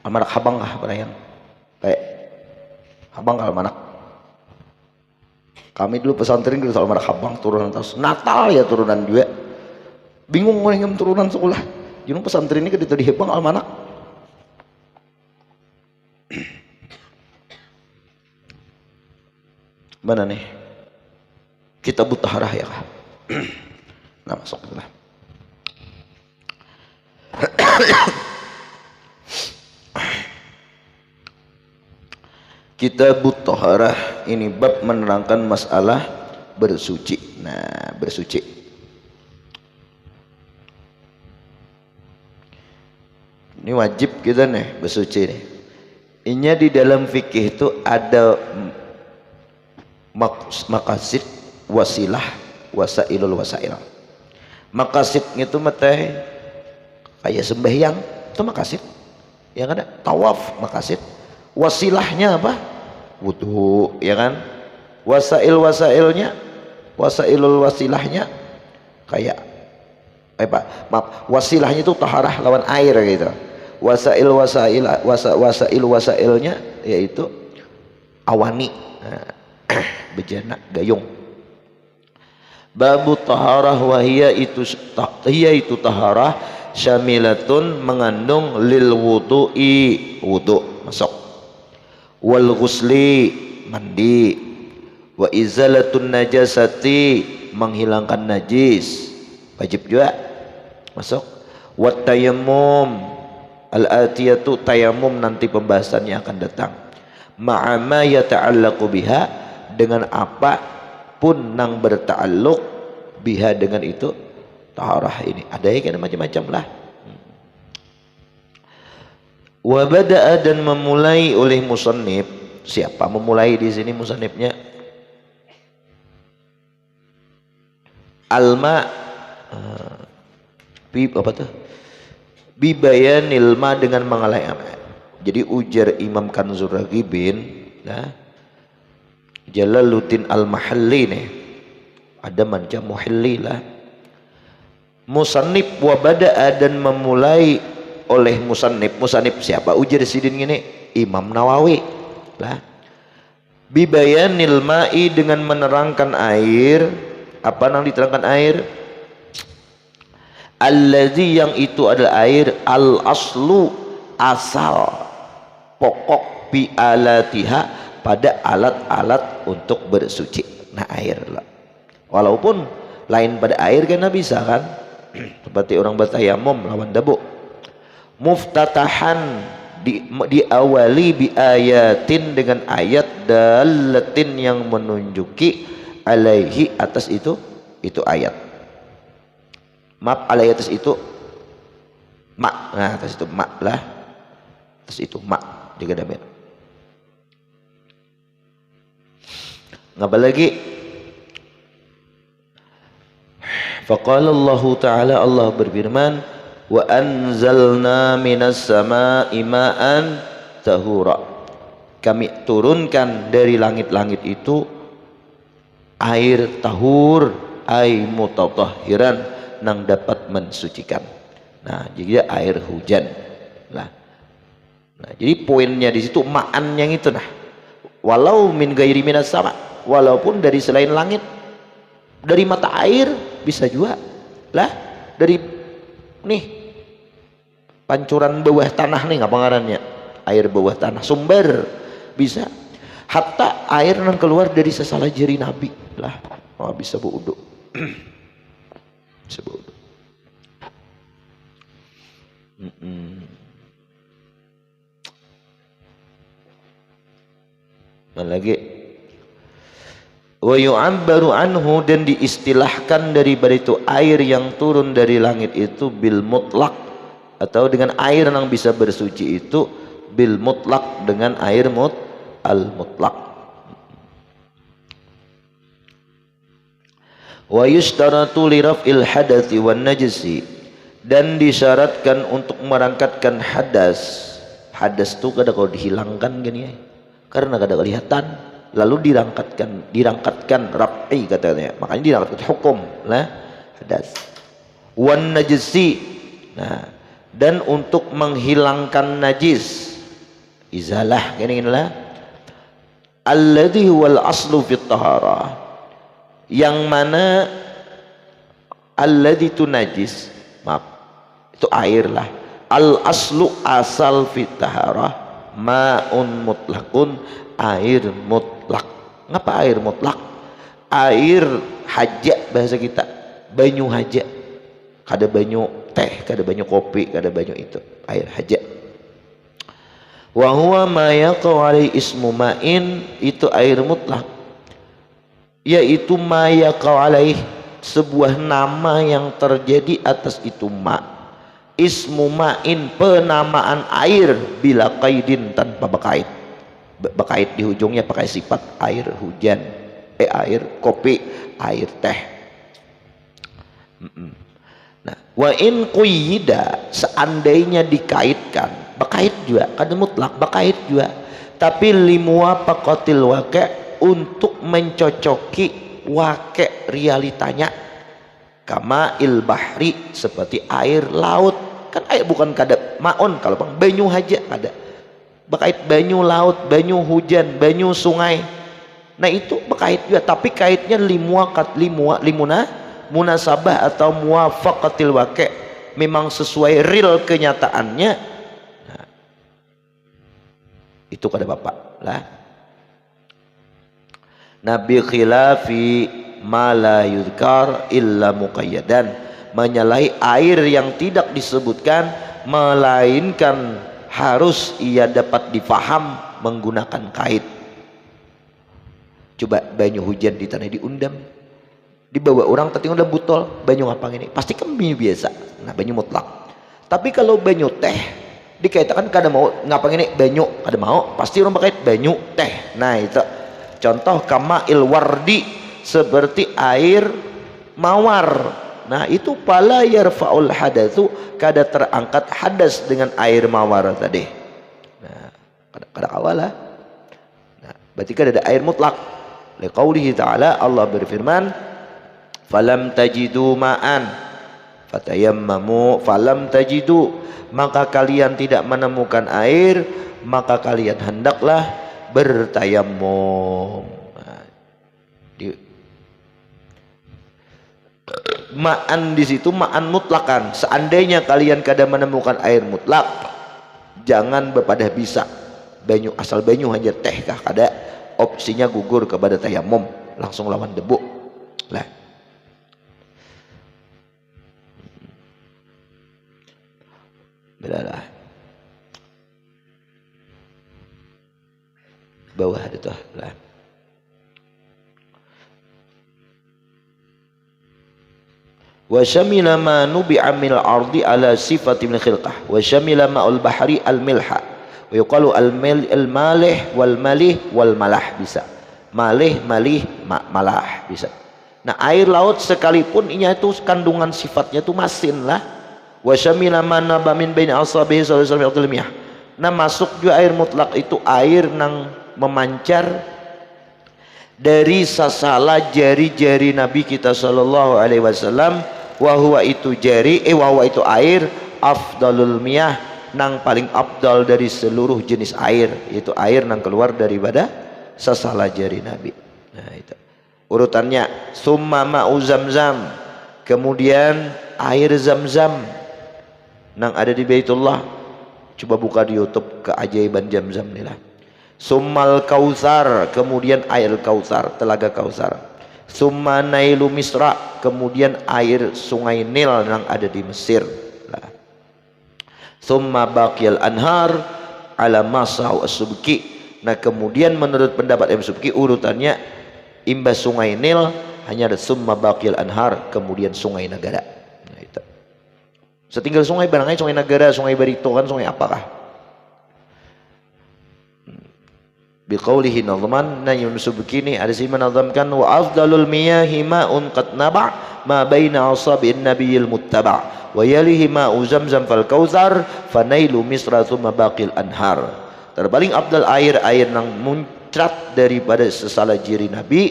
almanak habang kah perayaan kayak habang almanak. Kami dulu pesantren gitu almanak habang turunan terus Natal ya turunan juga bingung ngomongin turunan sekolah jadi pesantren ini ketika dihebang almanak. Mana nih kita buta harah ya kah? Nah masuk lah. Kitabut Thaharah ini bab menerangkan masalah bersuci. Nah, bersuci. Ini wajib kita nih bersuci nih. Ini di dalam fikih itu ada maqasid, wasilah, wasailul wasail. Maqasid itu mateh kayak sembahyang itu maqasid. Yang ada tawaf maqasid. Wasilahnya apa? Wudu, ya kan? Wasailnya, wasailul wasilahnya kayak maaf, wasilahnya itu taharah lawan air gitu. Wasailnya yaitu awani, bejana, gayung. Babu taharah wahia itu taharah syamilatun mengandung lil wudu'i wudu masuk. Wal ghusli mandi wa izalatun najasati menghilangkan najis wajib juga masuk. Wat tayammum al atiyatu tayammum nanti pembahasannya akan datang ma'a ma yata'allaqu biha dengan apa pun nang berta'alluq biha dengan itu taharah ini ada yang macam-macam lah. Wa bada'a dan memulai oleh musannif. Siapa memulai di sini musannifnya? Alma apa tuh? Bibayanil ma dengan mengalai amal. Jadi ujar Imam Kanzur Ragibin, nah, Jalaluddin Al-Mahalli nih. Ada macam muhalli lah. Musannif wa bada'a dan memulai oleh musannif siapa ujar sidin gini Imam Nawawi lah bibayanil ma'i dengan menerangkan air apa yang diterangkan air allazi yang itu adalah air al aslu asal pokok bi alatiha pada alat-alat untuk bersuci. Nah air lah walaupun lain pada air karena bisa kan seperti orang bertayamum lawan dabu. Muftatahan diawali bi ayatin dengan ayat dalatin yang menunjuki alaihi atas itu ayat. Maaf alaihi atas itu mak. Nah atas itu mak lah. Atas itu mak juga dapat. Ngapa lagi? Faqala Allah Ta'ala Allah berfirman wa anzalna minas sama'i ma'an tahura kami turunkan dari langit-langit itu air tahur ay mutatahhiran nang dapat mensucikan. Nah jadi air hujan lah. Nah jadi poinnya di situ ma'an yang itu nah walau min gairi minas sama walaupun dari selain langit dari mata air bisa juga lah dari nih pancuran bawah tanah nih nggak pengarannya air bawah tanah sumber bisa hatta air yang keluar dari sesalah jari Nabi lah bisa berwudu bisa berwudu. Mana lagi wa yu'abbaru anhu dan diistilahkan daripada itu air yang turun dari langit itu bil mutlaq atau dengan air yang bisa bersuci itu bil mutlaq dengan air al mutlaq. Wa yushtaratu li raf'il hadathi wan najsi dan disyaratkan untuk merangkatkan hadas. Hadas itu kada kalau dihilangkan gini ya. Karena kada kelihatan lalu dirangkatkan raf'i katanya. Makanya dirangkatkan hukum lah hadas. Wan najsi. Nah, dan untuk menghilangkan najis izalah kene lah alladhi huwal aslu fit taharah, yang mana alladhi itu najis, maaf itu air lah, al aslu asal fit taharah ma'un mutlakun, air mutlak. Ngapa air mutlak? Air haja bahasa kita, banyu haja, kada banyu teh, kada banyu kopi, kada banyu itu air haja. Wa huwa ma yaqau alai ismu ma'in, itu air mutlak, yaitu ma yaqau alai, sebuah nama yang terjadi atas itu ma, ismu ma'in, penamaan air, bila qaidin, tanpa bakait. Bakait di ujungnya pakai sifat air hujan, air kopi, air teh. Nah, wa in quyida, seandainya dikaitkan, bakait juga, kada mutlak bakait juga, tapi limuwafaqatil waqi', untuk mencocoki waqi' realitanya, kama il bahri, seperti air laut. Kan air bukan kada maun, kalau bang banyu haja kada, bakait banyu laut, banyu hujan, banyu sungai. Nah itu bakait juga, tapi kaitnya munasabah atau muwafaqatil waqi', memang sesuai real kenyataannya. Nah, itu kada bapak lah. Nabi khilafi ma la yudhkar illa muqayyadan, menyalahi air yang tidak disebutkan melainkan harus ia dapat difaham menggunakan kait. Coba banyu hujan di tanah diundam, dibawa orang tadi udah butol, banyu apa ini? Pasti kan banyu biasa. Nah banyu mutlak. Tapi kalau banyu teh dikaitkan kada mau, ngapa ini banyu kada mau, pasti orang pakai banyu teh. Nah itu contoh kama ilwardi, seperti air mawar. Nah itu pala yarfa'ul hadatsu, kada terangkat hadas dengan air mawar tadi. Nah kada kawalah. Nah berarti kada ada air mutlak. Liqaulihi ta'ala, Allah berfirman, falam tajidu ma'an fatayammamu, falam tajidu, maka kalian tidak menemukan air, maka kalian hendaklah bertayammum. Nah, ma'an di situ ma'an mutlakan, seandainya kalian kada menemukan air mutlak, jangan berpada bisa banyu, asal banyu hanya teh kah kada, opsinya gugur kepada tayammum, langsung lawan debu lah. Belalah bawah itu lah. Wa syamila ma nubi'a minal ardi ala sifati min khilqah, wa syamila ma'ul bahri al milha, wa yuqalu al malih wal malih wal malah, bisa malih malih malah bisa. Nah air laut sekalipun ini itu kandungan sifatnya itu masin lah. Wa syamila ma naba min baini asabihi sallallahu alaihi wasallam. Nah masuk juga air mutlak itu air nang memancar dari sasala jari-jari Nabi kita sallallahu alaihi wasallam, wa huwa itu jari wa huwa itu air afdalul miyah, nang paling afdal dari seluruh jenis air, yaitu air nang keluar daripada sasala jari Nabi. Nah itu urutannya. Summa ma'u zamzam, kemudian air Zamzam nang ada di Baitullah. Coba buka di YouTube keajaiban Zamzam nih lah. Summal Kautsar, kemudian air Kautsar, telaga Kautsar. Summa Nailu Misra, kemudian air sungai Nil yang ada di Mesir. Summa Baqiyal Anhar ala Masau As-Subki. Nah kemudian menurut pendapat Imam Subki urutannya imbas sungai Nil hanya ada Summa Baqiyal Anhar, kemudian sungai negara. Nah itu setinggal sungai barangnya sungai negara, sungai Barito kan sungai apakah? Biqaulihi nazman, nah Imam Subki ini ada sih menazamkan wa afdalul miyahi ma'un qad naba' ma baina asabi'in nabiyil muttaba' wa yalihi ma'u Zamzam fal Kautsar fa nailu Misra thumma baqil anhar. Terpaling afdal air nang muncrat daripada sesala jiri Nabi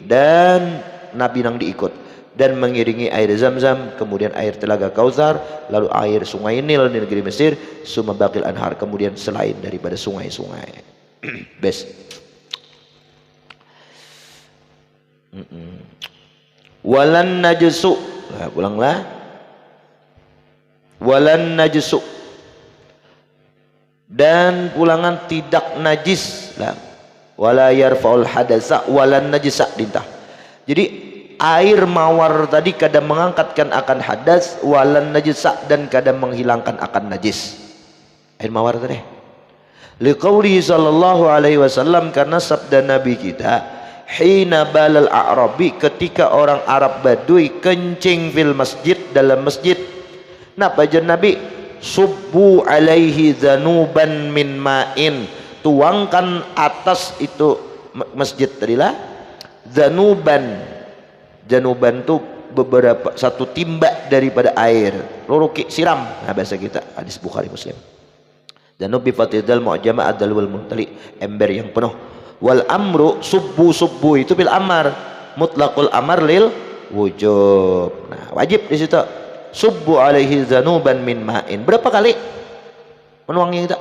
dan Nabi nang diikut. dan mengiringi air Zam-Zam, kemudian air telaga Kautsar, lalu air sungai Nil di negeri Mesir, summa baqil anhar, kemudian selain daripada sungai-sungai. Best. Walan najsu, nah, ulanglah. Walan najsu, dan pulangan tidak najis lah. Wala yarfaul hadasa walan najisa dintah. Jadi air mawar tadi kadang mengangkatkan akan hadas, walan najisa, dan kadang menghilangkan akan najis. Air mawar tadi. Liqaulihi sallallahu alaihi wasallam, karena sabda Nabi kita, hina balal a'rabi, ketika orang Arab Badui kencing fil masjid, dalam masjid. Napa jan Nabi? Subbu alaihi zanuban min ma'in, tuangkan atas itu masjid tadilah zanuban. Zanuban itu beberapa, satu timba daripada air, loroki siram, nah bahasa kita, hadis Bukhari Muslim. Zanub bi fatidal mu'jama adal wal muntali, ember yang penuh. Wal amru subbu itu bil amar, mutlaqul amar lil wujub. Nah wajib di situ. Subbu alaihi zanuban min ma'in. Berapa kali menuangnya kita?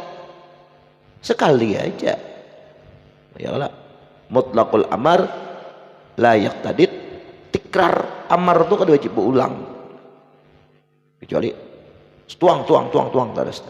Sekali aja. Ya Allah. Mutlaqul amar la yaqtadid tikrar. Amar itu kan wajib berulang. Kecuali tuang terus.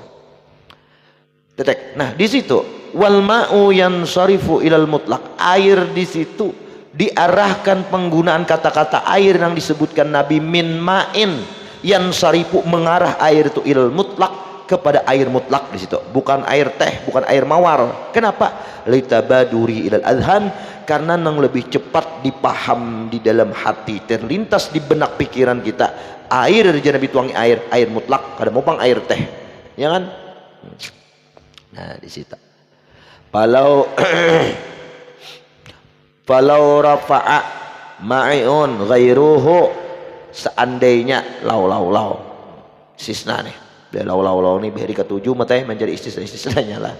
Tetek. Nah, di situ wal ma'u yansarifu ilal mutlaq. Air di situ diarahkan, penggunaan kata-kata air yang disebutkan Nabi min ma'in, yansarifu mengarah air itu ilal mutlaq, kepada air mutlak di situ, bukan air teh, bukan air mawar. Kenapa? Litabaduri ilal adhan, karena yang lebih cepat dipaham di dalam hati, terlintas di benak pikiran kita. Air dari Nabi tuangi air mutlak, kada mau air teh, ya kan? Nah di situ. Falau rafa'a ma'iun ghairuhu, seandainya lau sisna nih, lau nih beri ketujuh matanya menjadi istisnanya lah.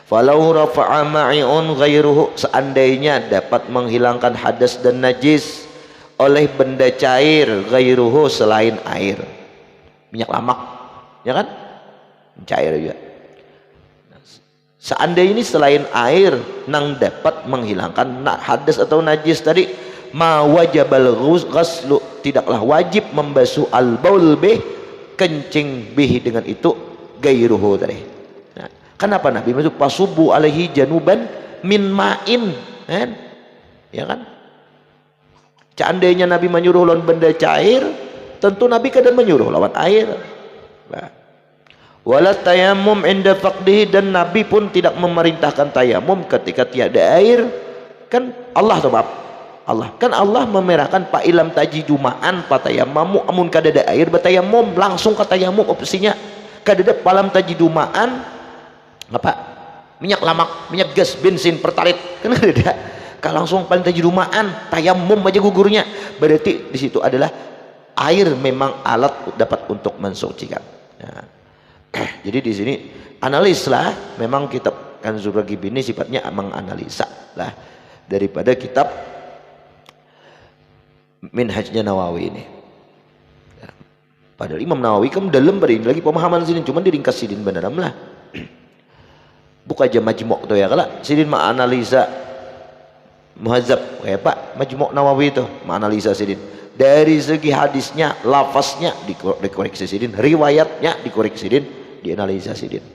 Falau rafa'a ma'iun ghairuhu, seandainya dapat menghilangkan hadas dan najis oleh benda cair, ghairuhu selain air, minyak lamak, ya kan, cair juga. Seandainya ini selain air nang dapat menghilangkan hadas atau najis tadi, ma wajabal ghuslu, tidaklah wajib membasuh al-baul bih, kencing bih dengan itu, gairuhu tadi. Nah, kenapa Nabi masuk pasubu alaihi januban min ma'in, kan? Ya kan? Seandainya Nabi menyuruh lawan benda cair, tentu Nabi kadang menyuruh lawan air. Nah, wala tayammum inda faqdihi, dan Nabi pun tidak memerintahkan tayamum ketika tiada air. Kan Allah sebab Allah kan Allah memerahkan pa ilam tajidu ma'an patayammamu, amun kadada air batayamum, langsung ke tayamum opsinya. Kadada palam tajidu ma'an apa? Minyak lamak, minyak gas, bensin, pertalit, kan kadada. Kalau langsung paling tajidu ma'an, tayamum aja gugurnya. Berarti di situ adalah air memang alat dapat untuk mensucikan. Nah, jadi di sini analislah, memang kitab Kanzur Ragib ini sifatnya menganalisa lah daripada kitab Minhajnya Nawawi ini. Ya. Padahal Imam Nawawi kan dalam beri lagi pemahaman sini, cuman diringkas sidin beneran lah. Buka aja majmuk tuh ya, kalau sidin menganalisa muhadzab kayak Pak majmuk Nawawi itu menganalisa sidin. Dari segi hadisnya, lafaznya dikoreksi sidin, riwayatnya dikoreksi sidin, dianalisa sidin.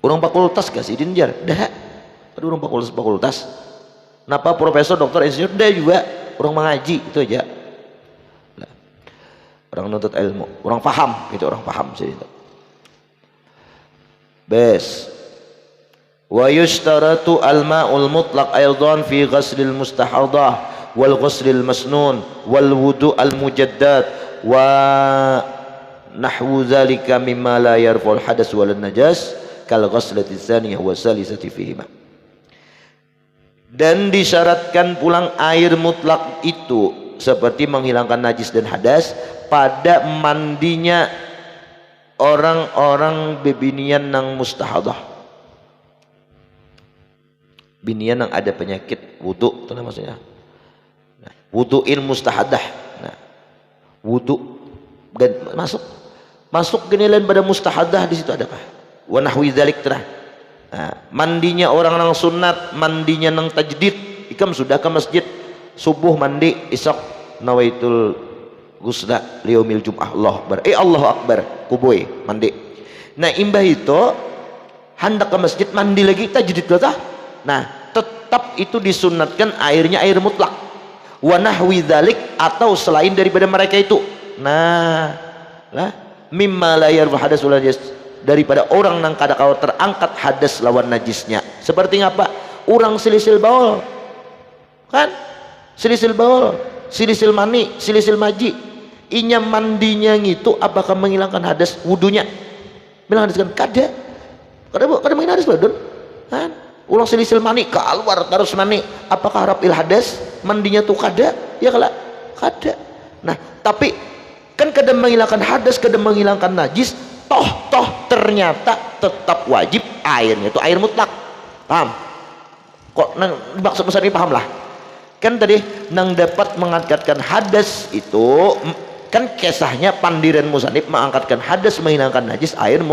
Orang fakultas gak sidin jar? Dah. Aduh orang fakultas. Kenapa profesor, doktor, insinyur? Dah juga orang mengaji itu aja. Nah, orang nuntut ilmu, orang paham gitu, orang paham sidin. Bes. Wa yushtaratu al-ma'ul mutlaq aidan fi ghaslil mustahadah wal ghuslil masnun wal wudu al mujaddad wa nahwu zalika mimma la yarful hadas wal najas kal ghuslati tsaniyah wa salisati fihima. Dan disyaratkan pulang air mutlak itu seperti menghilangkan najis dan hadas pada mandinya orang-orang bebinian nang mustahadah, binian yang ada penyakit wudu itu maksudnya. Nah, wudu'in mustahadah. Nah, wudu masuk genelain pada mustahadah, di situ ada apa? Wa nahwi dzalik terah. Nah, mandinya orang nang sunat, mandinya nang tajdid, ikam sudah ke masjid subuh mandi, isok nawaitul ghusla liyaumil jum'ah, Allah akbar, Allahu akbar, kuboy mandi. Nah imbah itu hendak ke masjid mandi lagi tajdid tah. Nah tetap itu disunatkan airnya air mutlak, wa nahwi dzalik, atau selain daripada mereka itu. Nah lah mimma la yarfu hadas wala najis, daripada orang nang kada kau terangkat hadas lawan najisnya. Seperti ngapa? Orang silisil baul kan, silisil baul, silisil mani, silisil maji, inya mandinya gitu apakah menghilangkan hadas wudunya? Bilang hadas kan kada menghilangkan hadas badan kan. Ulang silisil mani keluar terus mani, apakah harap hadas mandinya tuh kada? Ya kada. Nah tapi kan kada menghilangkan hadas, kada menghilangkan najis, toh ternyata tetap wajib airnya itu air mutlak. Paham? Kok nang maksud besar ini paham lah kan. Tadi nang dapat mengangkatkan hadas itu kan kisahnya pandiran musannif mengangkatkan hadas menghilangkan najis air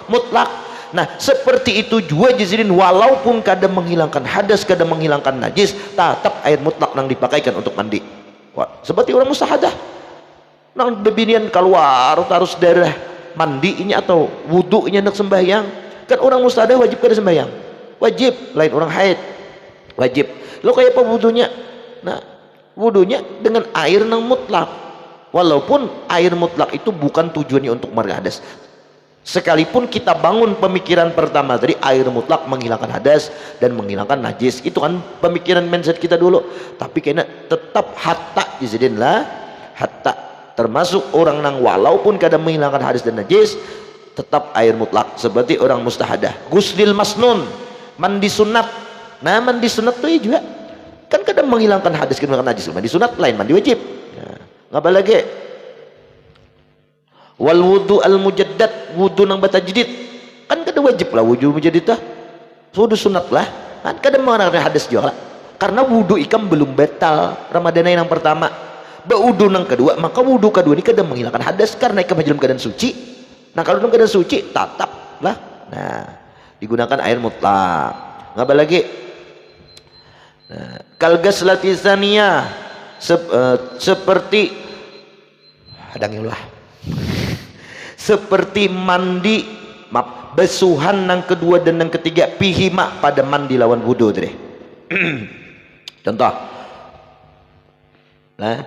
mutlak. Nah seperti itu juga jizrin, walaupun kadang menghilangkan hadas kadang menghilangkan najis, tetap air mutlak nang dipakaikan untuk mandi. Wah, seperti orang mustahadah nang bebinian keluar harus darah mandinya atau wudunya nak sembahyang. Kan orang mustahadah wajib kada sembahyang, wajib, lain orang haid wajib. Lo kayak apa wudunya? Nah wudunya dengan air nang mutlak, walaupun air mutlak itu bukan tujuannya untuk merhadas. Sekalipun kita bangun pemikiran pertama tadi air mutlak menghilangkan hadas dan menghilangkan najis, itu kan pemikiran mindset kita dulu, tapi kena tetap hatta jizidin lah, hatta termasuk orang nang walaupun kadang menghilangkan hadas dan najis tetap air mutlak, seperti orang mustahadah. Guslil masnun, mandi sunat. Nah mandi sunat tuh juga kan kadang menghilangkan hadas kadang menghilangkan najis. Mandi sunat lain mandi wajib. Nah, ngapa lagi? Wal wudu al mujaddad, wudu nang batajdid kan kada wajib lah wudu mujaddid tah, wudu sunat lah kan kada mengenai hadas juga lah. Karena wudu ikam belum batal Ramadan yang pertama, wudu nang kedua, maka wudu kedua ini kada menghilangkan hadas karena ikam dalam keadaan suci. Nah kalau dalam keadaan suci tatap lah, nah digunakan air mutlak. Ngapa lagi? Nah, kalgas latisania seperti hadangillah, seperti mandi besuhan nang kedua dan nang ketiga pihima pada mandi lawan wudu deh. Contoh nah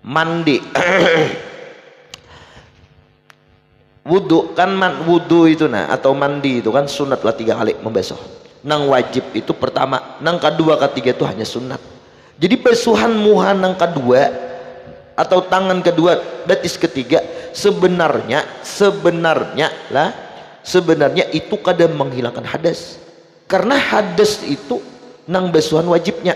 mandi wudu kan, wudu itu nah atau mandi itu kan sunat lah 3 kali membasuh. Nang wajib itu pertama, nang kedua ketiga itu hanya sunat. Jadi besuhan muha nang kedua atau tangan kedua betis ketiga sebenarnya itu kadang menghilangkan hadas, karena hadas itu nang besuhan wajibnya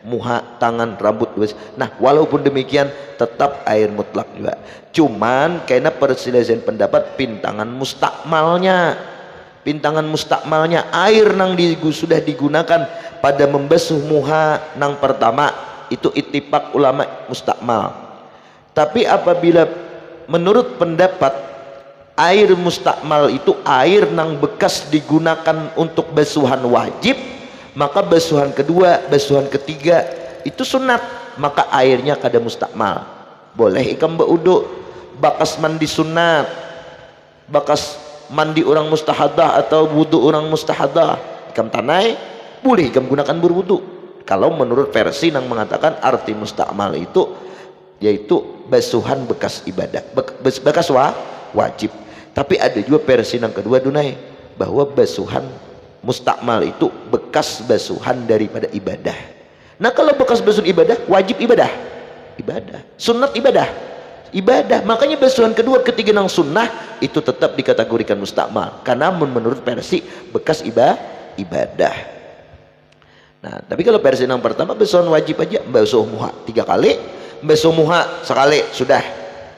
muha, tangan, rambut. Nah walaupun demikian tetap air mutlak juga, cuman karena perselisihan pendapat pintangan mustakmalnya air nang sudah digunakan pada membasuh muha nang pertama itu ittifaq ulama mustakmal. Tapi apabila menurut pendapat air mustakmal itu air nang bekas digunakan untuk basuhan wajib, maka basuhan kedua, basuhan ketiga itu sunat, maka airnya kada mustakmal. Boleh ikam baudu bakas mandi sunat, bakas mandi orang mustahadah atau wudu orang mustahadah, ikam tanai boleh ikam gunakan berwudu. Kalau menurut versi yang mengatakan arti mustakmal itu yaitu basuhan bekas ibadah, bekas wajib. Tapi ada juga versi yang kedua dunai, bahwa basuhan mustakmal itu bekas basuhan daripada ibadah. Nah kalau bekas basuhan ibadah, wajib ibadah, sunat ibadah, makanya basuhan kedua ketiga nang sunnah itu tetap dikategorikan mustakmal, karena menurut versi bekas ibadah. Nah tapi kalau versi yang pertama basuhan wajib aja, basuh muha 3 kali, basuh muha sekali sudah,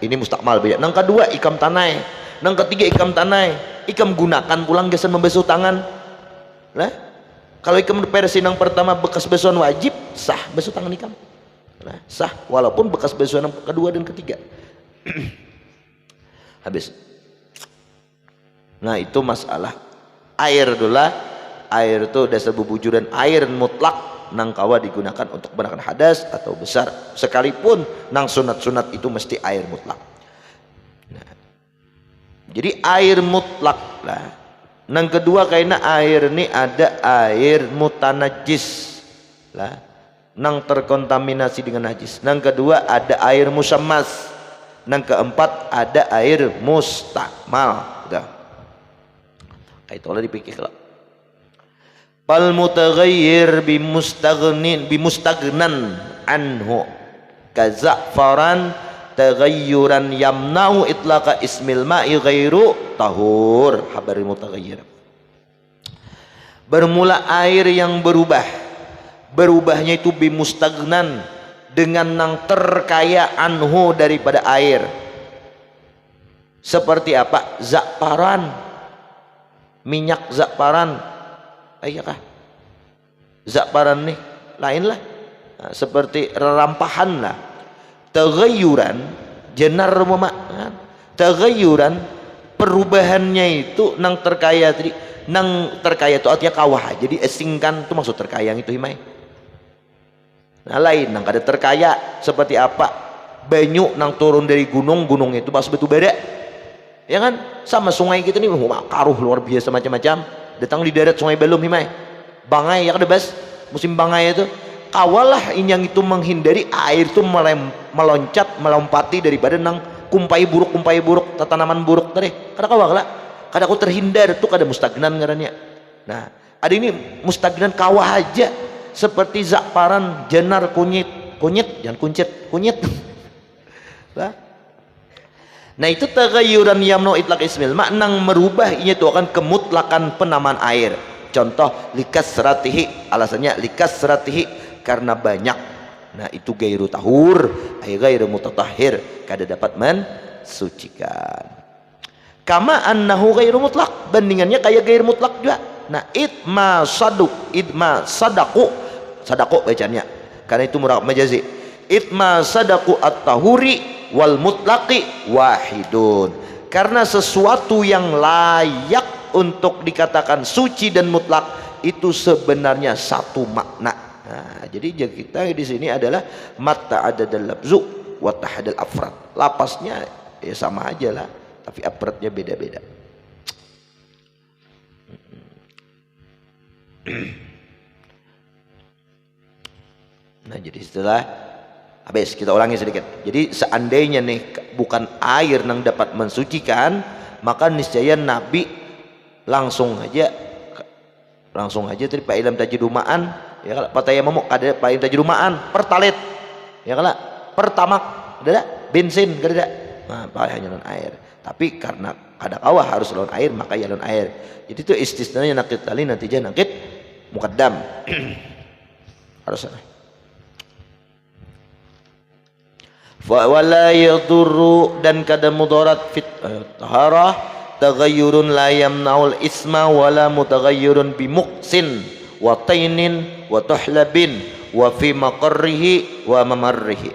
ini mustakmal beda. Nang kedua ikam tanai, nang ketiga ikam tanai, ikam gunakan pulang gesan membasuh tangan. Nah kalau ikam versi yang pertama bekas basuhan wajib sah basuh tangan ikam Nah, sah walaupun bekas basuhan kedua dan ketiga. Habis. Nah, itu masalah air dulu. Air itu dasar bubujuran air mutlak nang kawa digunakan untuk menahan hadas atau besar, sekalipun nang sunat-sunat itu mesti air mutlak. Nah, jadi air mutlak lah. Nang kedua kayaknya air ini ada air mutanajis lah, nang terkontaminasi dengan najis. Nang kedua ada air musammas. Nang keempat ada air mustakmal. Udah. Kayak itu lah dipikir lah. Fal mutaghayyir bimustagnan anhu kaza'faran taghayyuran yamna'u itlaqa ismil ma'i ghairu tahur. Habari mutaghayyir, bermula air yang berubah. Berubahnya itu bimustagnan, dengan nang terkaya anhu daripada air. Seperti apa? Za'faran, minyak za'faran. Ayakah za'faran nih lain lah, nah, seperti rerampahan lah. Taghayyuran jenar mama, taghayyuran perubahannya itu nang terkaya tadi. Nang terkaya itu artinya kawah, jadi esingkan itu maksud terkaya itu himai. Nah lain nang kada terkaya seperti apa? Banyu nang turun dari gunung itu pas batu bara, ya kan? Sama sungai gitu nih, karuh luar biasa macam-macam. Datang di darat sungai belum himai bangai ya kada bas, musim bangai itu kawalah yang itu menghindari air itu meloncat melompati daripada nang kumpai buruk tanaman buruk tadi kada kawak lah, kada aku terhindar tuh kada mustagnan ngarannya. Nah ada ini mustagnan kawah aja seperti za'faran jenar kunyit jangan kunyit nah itu taghayyuran yamnu itlaq ismil maknang merubah ini itu akan kemutlakan penamaan air. Contoh likasratihi, alasannya likasratihi karena banyak. Nah itu gairu tahur ay gairu mutatahhir, kada dapat mensucikan. Kama annahu gairu mutlak, bandingannya kayak gairu mutlak juga. Nah idma sadaku bacanya karena itu murab majazi. Idma sadaku at-tahuri wal mutlaqi wahidun, karena sesuatu yang layak untuk dikatakan suci dan mutlak itu sebenarnya satu makna. Nah, jadi kita di sini adalah mata adadal lafzu wa tahadal afrad. Lapasnya ya sama aja lah, tapi afradnya beda-beda. Nah, jadi setelah habis kita ulangi sedikit. Jadi seandainya nih bukan air yang dapat mensucikan, maka niscaya Nabi langsung aja tadi Pak Ilham tajidumaan ya kalau pataya momok ada Pak Ilham tajidumaan pertalit ya kalau pertamak ada bensin ada. Nah, hanya lawan air. Tapi karena ada kawah harus lawan air, maka ya lawan air. Jadi itu istisnanya nakit tali natijah nakit muqaddam. Harus wala yadurru dan kada mudarat fit taharah taghayyurun la yamnaul isma wala mutaghayyurun bimuqsin wa tainin wa tuhlabin wa fi maqarrihi wa mamarrihi,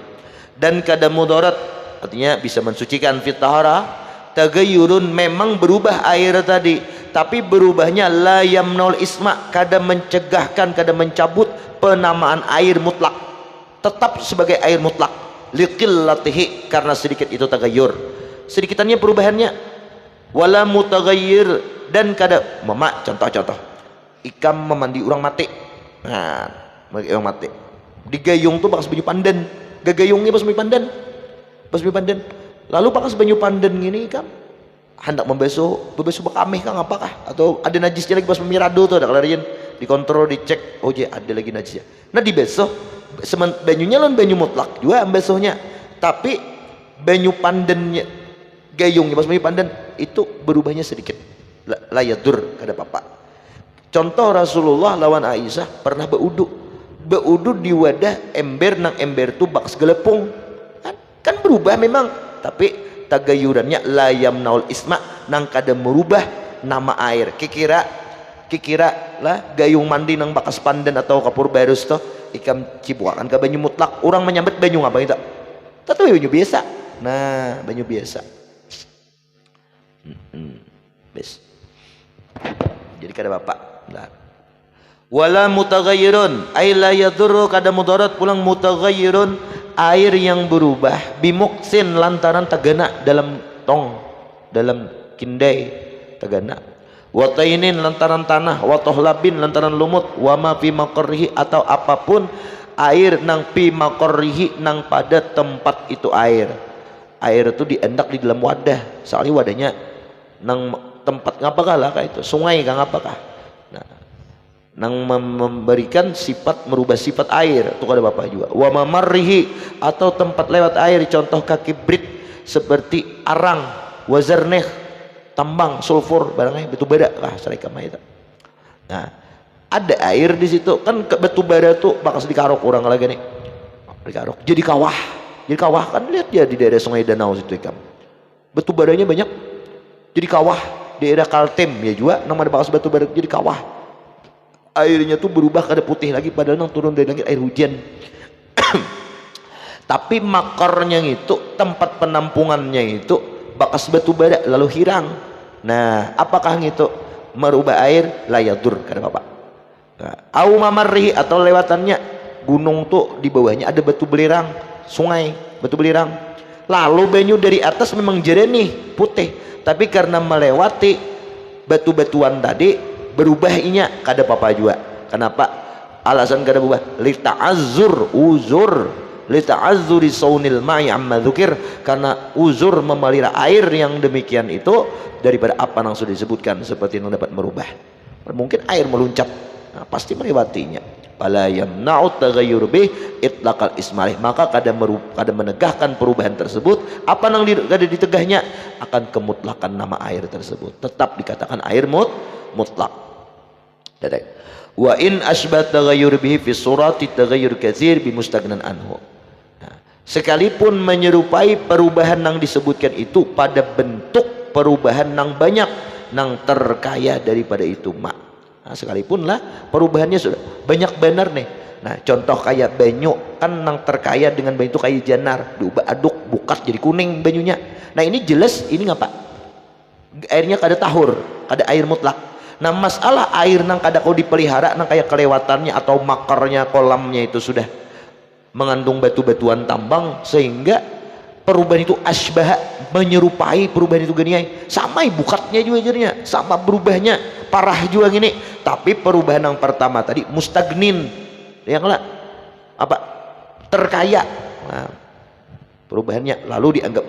dan kada mudarat artinya bisa mensucikan fit taharah. Taghayyurun memang berubah air tadi, tapi berubahnya la yamnaul isma, kada mencegahkan, kada mencabut penamaan air mutlak, tetap sebagai air mutlak. Liqillatihi karena sedikit itu tagayyur, sedikitannya perubahannya. Wala mutaghayyir dan kada contoh ikam memandi orang mati. Nah orang mati digayung tuh pakai baju pandan, gagayungnya pas baju pandan lalu pakai baju pandan gini ikam hendak membasuh bekameh kang apakah atau ada najisnya lagi pas memirado tuh ada kalian dikontrol dicek oh je ada lagi najisnya. Nah dibasuh banyunya lawan banyu mutlak juga basuhnya, tapi banyu pandannya gayungnya pas banyu pandan itu berubahnya sedikit layadur kada apa-apa. Contoh Rasulullah lawan Aisyah pernah beudu di wadah ember nang ember tu bak segelepung kan berubah memang, tapi tagayurannya layam naul isma nang kada merubah nama air. Kikira lah gayung mandi nang bakas pandan atau kapur barus toh ikam cipuakan ke banyu mutlak orang menyambet banyu apa itu tapi banyu biasa nah banyu biasa bes jadi kada bapak nah. Wala mutaghayyirun ay la yadurru kada mudarat pulang mutaghayyirun air yang berubah bimuksin lantaran tagana dalam tong dalam kindai tagana watainin lantaran tanah watohlabin lantaran lumut wama fi maqarrihi atau apapun air nang fi maqarrihi nang pada tempat itu air itu diendak di dalam wadah soalnya wadahnya nang tempat ngapakah lah kayak itu sungai kah ngapakah nah nang memberikan sifat merubah sifat air itu kada bapak juga wa mamarrihi atau tempat lewat air contoh kaki brit seperti arang wazarneh tambang sulfur barangnya batu bara lah sarika mah itu nah ada air di situ kan ke batu bara tuh bakal dikarok orang lagi nih dikarok jadi kawah kan lihat ya di daerah sungai danau situ ikam batu baranya banyak jadi kawah daerah Kaltim ya juga nama bakal batu bara jadi kawah airnya tuh berubah kada putih lagi padahal nang turun dari langit air hujan tapi makornya itu tempat penampungannya itu bakas batu bara lalu hirang nah apakah itu merubah air layadur kada bapak nah, au mamarrihi atau lewatannya gunung tuh di bawahnya ada batu belerang sungai batu belerang lalu banyu dari atas memang jernih putih tapi karena melewati batu-batuan tadi berubah inya kada apa-apa juga kenapa alasan kada berubah li ta'azzur uzur li ta'azzuri saunil ma'i amma dzukir karena uzur memelihara air yang demikian itu daripada apa yang sudah disebutkan seperti yang dapat merubah mungkin air meluncap nah, pasti melewatinya fala yamna'u taghayyur bih itlaqal ismalih maka kada menegahkan perubahan tersebut apa yang kada ditegahnya akan kemutlakan nama air tersebut tetap dikatakan air mutlak wa in asbat taghayyur bihi fi surati taghayyur katsir bi mustagnan anhu nah, sekalipun menyerupai perubahan yang disebutkan itu pada bentuk perubahan yang banyak yang terkaya daripada itu mak nah, sekalipun lah perubahannya sudah banyak benar nih nah contoh kayak banyu kan yang terkaya dengan banyu itu kayak janar diubah aduk bukat jadi kuning banyunya nah ini jelas ini ngapa airnya kada tahur kada air mutlak nah masalah air nang kada kau dipelihara nang kayak kelewatannya atau makarnya kolamnya itu sudah mengandung batu-batuan tambang sehingga perubahan itu asbah menyerupai perubahan itu gini sama bukatnya juga jadinya sama berubahnya parah juga gini tapi perubahan yang pertama tadi mustagnin yang lah apa terkaya nah, perubahannya lalu dianggap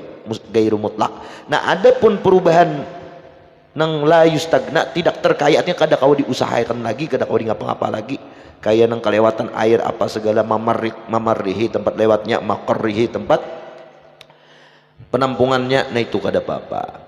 gairu mutlak nah adapun perubahan nang la yustagna tidak terkaya artinya kada kau diusahakan lagi kada kau di ngapa-ngapa lagi kayak nang kelewatan air apa segala mamarrihi tempat lewatnya makarrihi tempat penampungannya nah itu kada apa-apa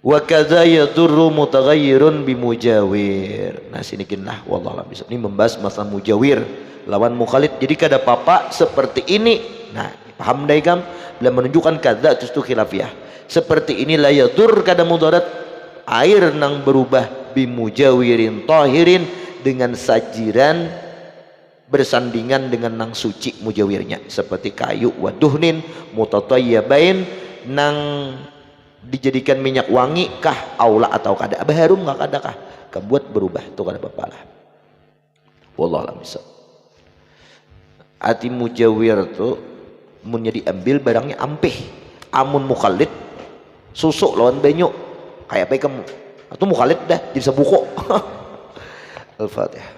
wa kadza yadurru mutaghayyirun bimujawir nah sinikinlah wallahu a'lam ini membahas masalah mujawir lawan mukhalid jadi kada apa-apa seperti ini nah paham daigam bila menunjukkan kadza itu khilafiyah seperti ini la yadur kada mudarat air nang berubah bimujawirin tahirin dengan sajiran bersandingan dengan nang suci mujawirnya seperti kayu waduhnin mutatayyabain nang dijadikan minyak wangi kah aula atau kada harum nggak kada kah kebuat berubah itu kada apa-apa lah wallahu a'lam bishawab ati mujawir tuh mun diambil barangnya ampih amun mukhalid susuk lawan banyu kayak apa kamu atau mukhalid dah jadi sebuko al-fatihah